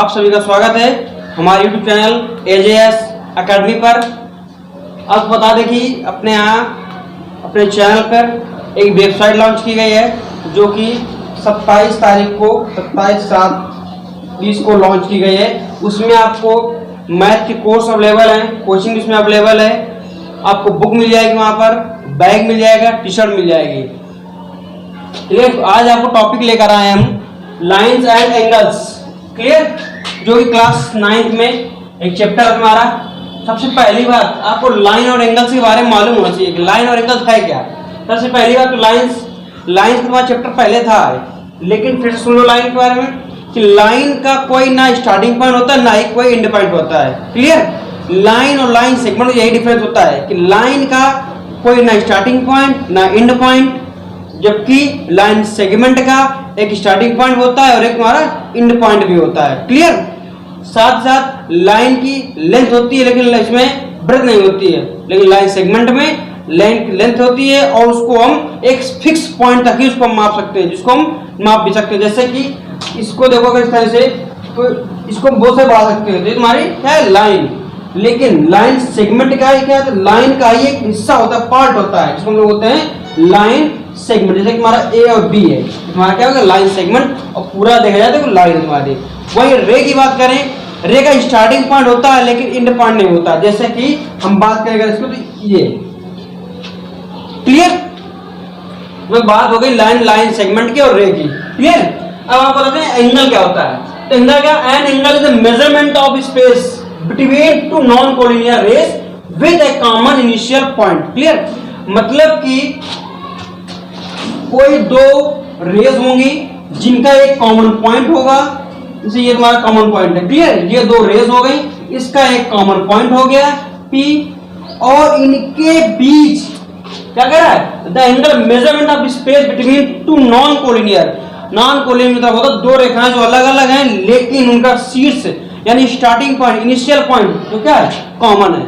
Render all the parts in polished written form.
आप सभी का स्वागत है हमारे YouTube चैनल AJS अकेडमी पर। अब बता दें कि अपने यहाँ अपने चैनल पर एक वेबसाइट लॉन्च की गई है जो कि 27 तारीख को 27/7/20 को लॉन्च की गई है। उसमें आपको मैथ के कोर्स अवेलेबल हैं, कोचिंग इसमें अवेलेबल है। आपको बुक मिल जाएगी, वहाँ पर बैग मिल जाएगा, टी शर्ट मिल जाएगी। क्लियर। आज आपको टॉपिक लेकर आए हम लाइंस एंड एंगल्स। क्लियर। जो कि क्लास 9th में एक चैप्टर है हमारा। सबसे पहली बात आपको लाइन और एंगल्स के बारे में मालूम होना चाहिए कि लाइन और एंगल्स है क्या। सबसे पहली बात तो लाइंस का हमारा चैप्टर पहले था, लेकिन फिर सुन लो लाइन के बारे में कि लाइन का कोई ना स्टार्टिंग पॉइंट होता है ना ही कोई एंड पॉइंट होता है। क्लियर। लाइन और लाइन सेगमेंट यही डिफरेंस होता है कि लाइन का कोई ना स्टार्टिंग पॉइंट ना एंड पॉइंट, जबकि लाइन सेगमेंट का एक स्टार्टिंग पॉइंट होता है और एक हमारा एंड पॉइंट भी होता है। क्लियर। साथ साथ लाइन की लेंथ होती है लेकिन इसमें ब्रेथ नहीं होती है, लेकिन लाइन सेगमेंट में लेंथ होती है और उसको हम एक फिक्स पॉइंट तक ही उसको माप सकते हैं, जिसको हम माप भी सकते हैं। जैसे कि इसको देखो इस तरह से, तो इसको बहुत से बढ़ा सकते हैं, तो तुम्हारी क्या है लाइन। लेकिन लाइन सेगमेंट का ही क्या है, तो लाइन का ही एक हिस्सा होता है, पार्ट होता है, जिसको हम लोग बोलते हैं लाइन सेगमेंट। जैसे कि हमारा ए और बी है, हमारा क्या होगा लाइन सेगमेंट, और पूरा देखा जाए तो लाइन हमारी। वही रे की बात करें, रे का स्टार्टिंग पॉइंट होता है लेकिन एंड पॉइंट नहीं होता। जैसे कि हम बात करेंगे इसको, तो ये क्लियर में बात हो गई लाइन सेगमेंट की और रे की। क्लियर। अब आप बताते हैं एंगल क्या होता है। तो एंगल क्या, an angle is the measurement of space between two non collinear rays with a common initial point. Clear. मतलब कि कोई दो रेस होंगी जिनका एक कॉमन पॉइंट होगा। जैसे ये तुम्हारा कॉमन पॉइंट है। क्लियर। ये दो रेस हो गई, इसका एक कॉमन पॉइंट हो गया P, और इनके बीच क्या कह रहा है, the angle measurement of space between two non collinear. Non collinear मतलब होता दो रेखाएं जो अलग अलग हैं लेकिन उनका शीर्ष यानी स्टार्टिंग पॉइंट इनिशियल पॉइंट जो क्या है कॉमन है।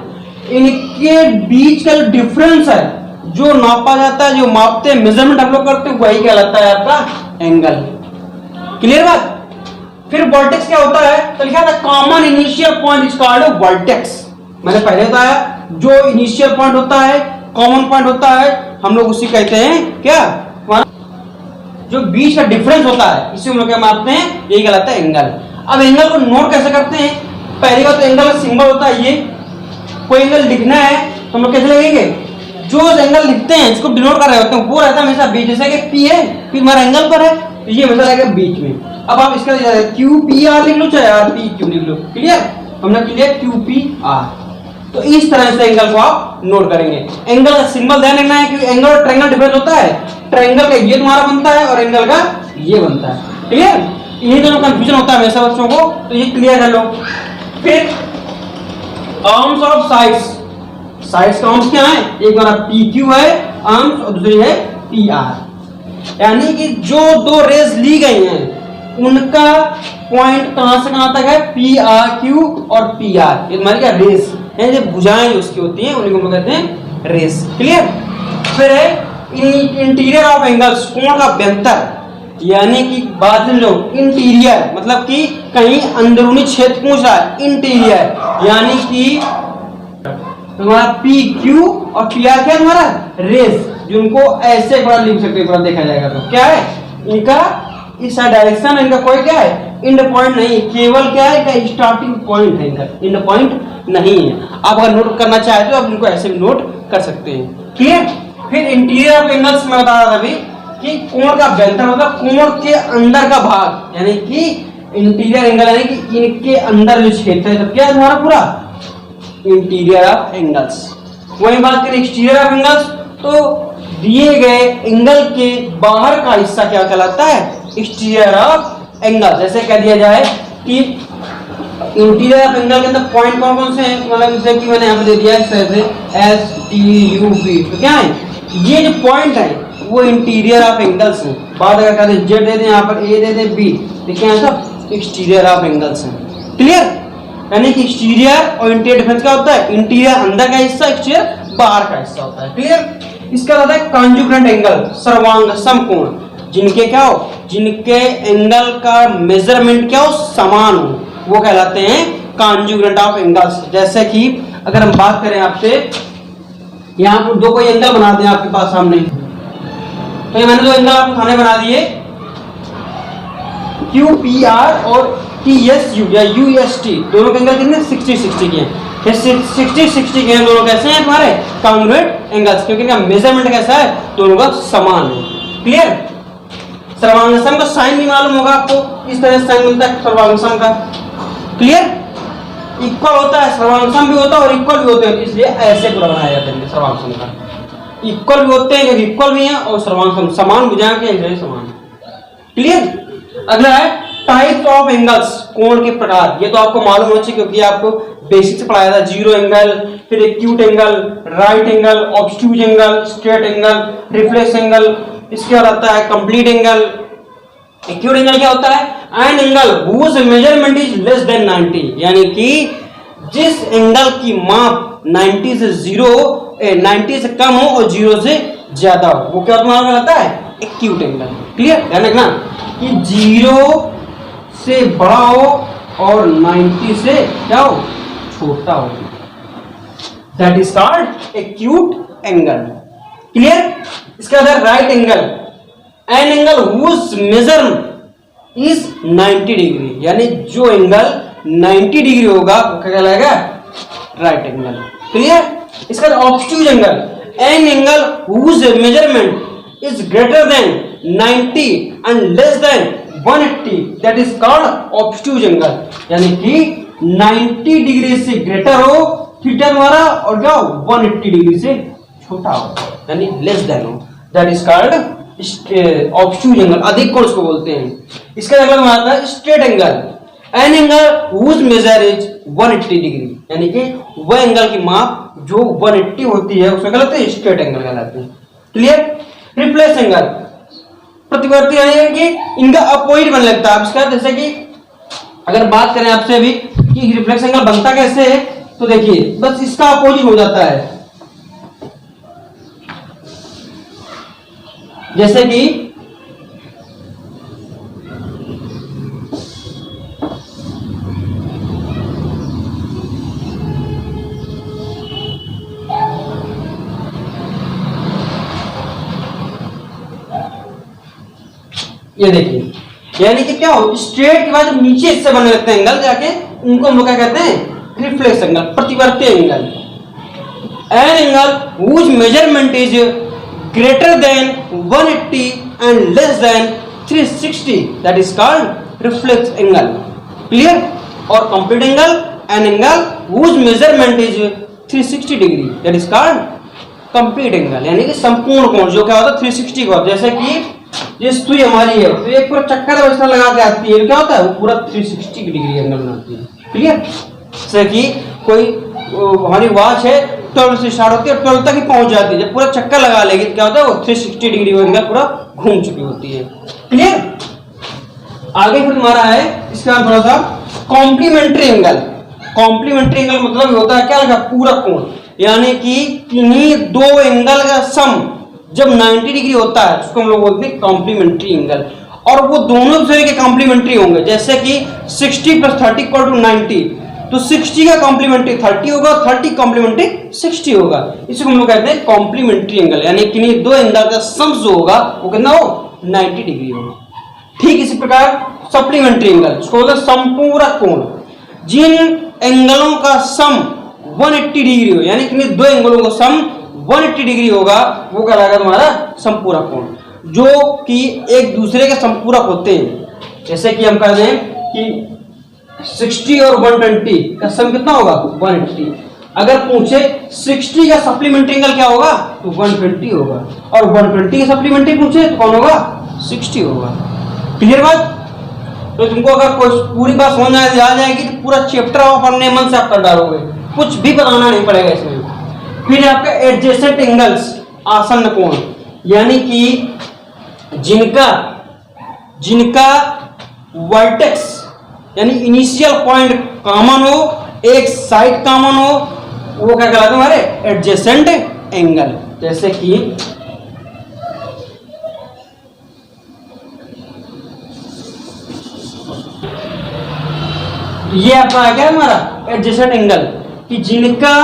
इनके बीच का जो डिफरेंस है जो नापा जाता है, जो मापते हैं, मेजरमेंट हम लोग करते हैं, वही कहलाता है आपका एंगल। क्लियर बात। फिर वर्टेक्स क्या होता है, तो लिखा था common initial point is called vertex. मैंने पहले बताया जो इनिशियल पॉइंट होता है, कॉमन पॉइंट होता है, हम लोग उसी कहते हैं क्या, जो बीच का डिफरेंस होता है इसे हम लोग क्या मापते हैं, यही कहलाता है एंगल। अब एंगल को नोट कैसे करते हैं, पहली बात तो एंगल का सिंबल होता है ये। कोई एंगल लिखना है तो हम लोग कैसे लिखेंगे, जो एंगल लिखते हैं इसको डिनोट कर रहे होते हैं वो रहता है हमेशा बीच। जैसे कि P है, P हमारा एंगल पर है तो ये हमेशा रहेगा बीच में। अब आप इसका QPR लिख लो चाहे RPQ लिख लो। क्लियर। हमने क्लियर QPR। तो इस तरह से एंगल को आप नोट करेंगे। एंगल का सिंबल ध्यान रखना है कि एंगल और ट्रायंगल डिफरेंस होता है। ट्रायंगल का ये तुम्हारा बनता है और एंगल का ये बनता है। क्लियर। यही दोनों कंफ्यूजन होता है हमेशा बच्चों को, तो ये क्लियर कर लो। फिर आर्म्स ऑफ साइड्स। साइड्स का आर्म्स क्या है, एक हमारा PQ है आर्म्स और दूसरी है PR। यानी कि जो दो रेस ली गई हैं उनका पॉइंट कहां से कहां तक है, PRQ और PR। ये तुम्हारी क्या रेस है, जो भुजाएं उसकी होती हैं उन्हीं को हम कहते हैं रेस। क्लियर। फिर है इंटीरियर ऑफ एंगल्स, कोण का अभ्यंतर। यानी कि बात समझो, इंटीरियर मतलब कि कहीं अंदरूनी क्षेत्र पूछ रहा है, इंटीरियर यानी कि तुम्हारा PQ और PR क्या तुम्हारा रेस, जिनको ऐसे बड़ा लिख सकते हैं, देखा जाएगा तो क्या है इनका इस डायरेक्शन, इनका कोई क्या है एंड पॉइंट नहीं है, केवल क्या है का स्टार्टिंग पॉइंट है, इनका एंड पॉइंट नहीं है। आप अगर नोट करना चाहे तो आप इनको ऐसे भी नोट कर सकते हैं। क्लियर। फिर इंटीरियर ऑफ एंगल्स में बता रहा था अभी कि कोण का अभ्यंतर मतलब कोण के अंदर का भाग, यानी कि इंटीरियर एंगल यानी कि इनके अंदर जो क्षेत्र है, तो क्या है तुम्हारा पूरा इंटीरियर ऑफ एंगल्स। वही बात करें एक्सटीरियर ऑफ एंगल्स, तो दिए गए एंगल के बाहर का हिस्सा क्या कहलाता है, एक्सटीरियर ऑफ एंगल। जैसे कह दिया जाए कि इंटीरियर ऑफ एंगल के अंदर पॉइंट कौन कौन से हैं, मतलब जैसे कि मैंने यहाँ पे दे दिया इस तरह से STUV, तो क्या है ये जो पॉइंट है वो इंटीरियर ऑफ एंगल्स हैं। बात अगर करें Z दे दें, यहाँ पर A दे दें, B, देखिए यहाँ सब एक्सटीरियर ऑफ एंगल्स हैं। क्लियर। यानी कि एक्सटीरियर और इंटीरियर डिफरेंस क्या होता है, इंटीरियर अंदर का हिस्सा, एक्सटीरियर बाहर का हिस्सा होता है। क्लियर। इसका होता है कॉन्जुगेंट एंगल, सर्वांग समकोण, जिनके क्या हो, जिनके एंगल का मेजरमेंट क्या हो, समान हो। वो कहलाते हैं कॉन्जुगेंट ऑफ एंगल्स। जैसे कि अगर हम बात करें आपसे, यहाँ पर दो कोई एंगल बना दें आपके पास सामने, तो ये मैंने दो एंगल आपको सामने बना दिए, QPR और TSU या UST, दोनों के एंगल कितने 60-60 के हैं। 60-60 के हैं दोनों, कैसे हैं तुम्हारे कॉन्ग्रुएंट एंगल्स, क्योंकि इनका मेजरमेंट कैसा है, दोनों का समान है। क्लियर। सर्वांगसम का साइन भी मालूम होगा आपको, इस तरह से साइन मिलता है सर्वांगसम का। क्लियर। इक्वल होता है, सर्वांगसम भी होता है और इक्वल भी होते हैं, इसलिए ऐसे पूरा बनाया जाता है सर्वांगसम का। इक्वल भी होते हैं क्योंकि इक्वल भी है, और सर्वांगसम समान बुझा के समान। क्लियर। अगला है टाइप्स ऑफ एंगल्स, कोण के प्रकार। ये तो आपको मालूम होना चाहिए क्योंकि आपको बेसिक से पढ़ाया था। जीरो एंगल, फिर acute angle, right angle, obtuse angle, straight angle, reflex angle, इसके बाद आता है कंप्लीट एंगल। एक्यूट एंगल क्या होता है, an angle whose measurement is less than 90, यानी कि जिस एंगल की माप 90 से कम हो और 0 से ज्यादा हो, वो क्या तुम्हारा कहलाता है, एक्यूट एंगल। क्लियर। ध्यान रखना कि 0 से बड़ा हो और 90 से क्या हो, छोटा हो, that is called acute angle. Clear. इसके बाद right angle, an angle whose measure is 90 degree, यानी जो एंगल 90 डिग्री होगा वो क्या कहलाएगा, राइट एंगल। क्लियर। इसका obtuse angle, an angle whose measurement is greater than 90 and less than 180, that is called obtuse angle, यानी कि 90 डिग्री से ग्रेटर हो थीटा द्वारा और क्या हो 180 डिग्री से छोटा हो, यानी लेस देन हो, that is called obtuse angle, अधिक कोण इसको बोलते हैं। इसका अगला आता है straight angle, an angle whose measure is 180 degree, यानी कि वह एंगल की माप जो 180 होती है उसमें कहलाते हैं स्ट्रेट एंगल कहलाते हैं। क्लियर। रिफ्लेक्स एंगल, प्रतिवर्ती है कि इनका अपोजिट बनने लगता है। इसका जैसे कि अगर बात करें आपसे अभी कि रिफ्लेक्स एंगल बनता कैसे है, तो देखिए बस इसका अपोजिट हो जाता है। जैसे कि ये देखिए, यानी कि क्या हो, स्ट्रेट के बाद नीचे इससे बनने लगते हैं एंगल जाके, उनको हम लोग क्या कहते हैं, रिफ्लेक्स एंगल, प्रतिवर्ती angle. An angle whose measurement is greater than 180 and less than 360, that is called reflex angle. Clear. और complete angle, an angle whose measurement is 360 degree, that is called complete angle, यानी कि संपूर्ण कोण जो क्या होता है 360 का। जैसे कि ये सुई हमारी है तो एक पूरा चक्कर वैसा लगा के आती है, क्या होता है वो पूरा 360 डिग्री एंगल बनाती है। क्लियर। जैसे कि कोई हमारी वॉच है 12 से स्टार्ट होती है 12 तक ही पहुंच जाती है, जब पूरा चक्कर लगा लेगी क्या होता है वो 360 डिग्री एंगल पूरा घूम चुकी होती है। क्लियर। आगे फिर हमारा है इसके बाद थोड़ा सा कॉम्प्लीमेंट्री एंगल। कॉम्प्लीमेंट्री एंगल मतलब होता है क्या लगा, पूरा कोण, यानी कि किन्हीं दो एंगल का सम जब 90 डिग्री होता है उसको हम लोग बोलते हैं कॉम्प्लीमेंट्री एंगल, और वो दोनों दूसरे के कॉम्प्लीमेंट्री होंगे। जैसे कि 60 + 30 = 90, तो 60 का कॉम्प्लीमेंट्री 30 होगा, 30 कॉम्प्लीमेंट्री 60 होगा, इसको हम लोग कहते हैं कॉम्प्लीमेंट्री एंगल, यानी किन्हीं दो एंगल का सम जो होगा वो कितना हो 90 डिग्री होगा। ठीक इसी प्रकार सप्लीमेंट्री एंगल, उसको बोलते हैं संपूरक कोण, जिन एंगलों का सम 180 डिग्री हो, यानी किन्हीं दो एंगलों का सम 180 डिग्री होगा वो कहलाएगा तुम्हारा संपूरक कोण, जो कि एक दूसरे के संपूरक होते हैं। जैसे कि हम कहते हैं कि 60 और 120 का सम कितना होगा 180। अगर पूछे 60 का सप्लीमेंट्री एंगल क्या होगा तो 120 होगा, और 120 का सप्लीमेंट्री पूछे तो कौन होगा 60 होगा। क्लियर बात। तो तुमको अगर कोई पूरी बात समझ आ जाएगी तो पूरा चैप्टर आप अपने मन से आप कर डालोगे, कुछ भी बताना नहीं पड़ेगा इसमें। फिर आपका एडजेसेंट एंगल्स, आसन्न कोण, यानी कि जिनका वर्टेक्स यानी इनिशियल पॉइंट कॉमन हो, एक साइड कॉमन हो, वो क्या कहलाते हैं हमारे एडजेसेंट एंगल। जैसे कि ये आपका आ गया हमारा एडजेसेंट एंगल कि जिनका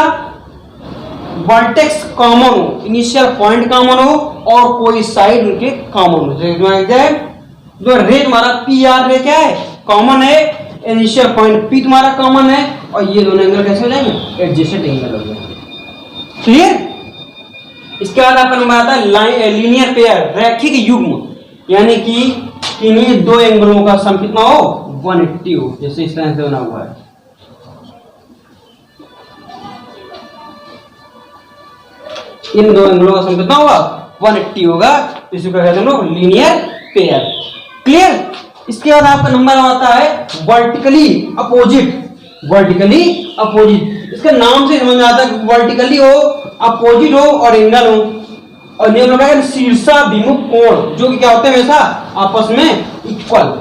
वर्टेक्स कॉमन हो, इनिशियल पॉइंट कॉमन हो और कोई साइड उनके कॉमन हो। जो रे तुम्हारा पी आर रे क्या है, कॉमन है, इनिशियल पॉइंट पी तुम्हारा कॉमन है और ये दोनों एंगल कैसे हो जाएंगे, एडजेसेंट एंगल हो जाएंगे। क्लियर। इसके बाद आपका नंबर आता है लीनियर पेयर, रैखिक युग्म, यानी कि इन्हीं दो एंगलों का सम कितना हो, 180 हो, जैसे इस तरह से बना हुआ है। इन दो एंगलों का सम कितना होगा, 180 होगा, इसी को कहते हैं लोग लीनियर पेयर। क्लियर। इसके बाद आपका नंबर आता है वर्टिकली अपोजिट। वर्टिकली अपोजिट, इसका नाम से समझ में आता है वर्टिकली हो, अपोजिट हो और एंगल हो, और नियम लगा है शीर्षाभिमुख कोण, जो कि क्या होते हैं हमेशा आपस में इक्वल।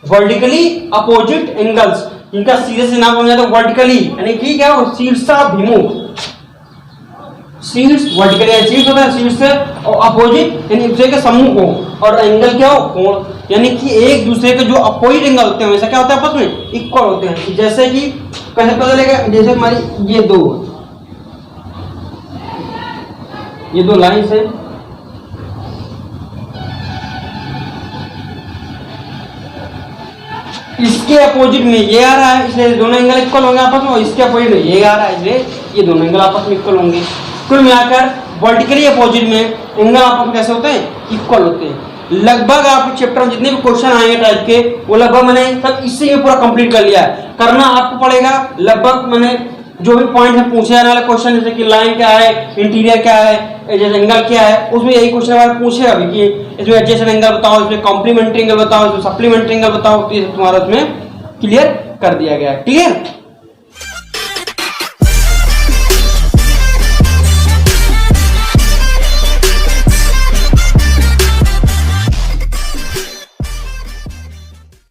वर्टिकली अपोजिट एंगल्स, इनका सीधे से नाम समझ आता है वर्टिकली, यानी कि क्या हो, शीर्षाभिमुख। शीर्ष वर्टिकली शीर्ष होता है, शीर्ष और अपोजिट यानी दूसरे के सम्मुख हो, और एंगल क्या हो, कोण, यानी कि एक दूसरे के जो अपोजिट एंगल होते हैं वैसा क्या होता है आपस में इक्वल होते हैं। जैसे कि कैसे पता चलेगा, जैसे हमारी ये दो लाइंस हैं, इसके अपोजिट में ये आ रहा है, इसलिए दोनों एंगल इक्वल होंगे आपस में, और इसके अपोजिट में ये आ रहा है, इसलिए ये दोनों एंगल आपस में इक्वल होंगे। कुल मिलाकर वर्टिकली अपोजिट में एंगल आपस में कैसे होते हैं, इक्वल होते हैं। लगभग आपके चैप्टर में जितने भी क्वेश्चन आएंगे टाइप के, वो लगभग मैंने सब इससे ही पूरा कंप्लीट कर लिया है। करना आपको पड़ेगा लगभग, मैंने जो भी पॉइंट है पूछे जाने वाले क्वेश्चन, जैसे कि लाइन क्या है, इंटीरियर क्या है, जैसे एंगल क्या है, उसमें यही क्वेश्चन हमारे पूछेगा अभी कि इसमें एडजेसेंट एंगल बताओ, इसमें कॉम्प्लीमेंट्री एंगल बताओ, इसमें सप्लीमेंट्री एंगल बताओ, तो ये तुम्हारा उसमें क्लियर कर दिया गया है। क्लियर।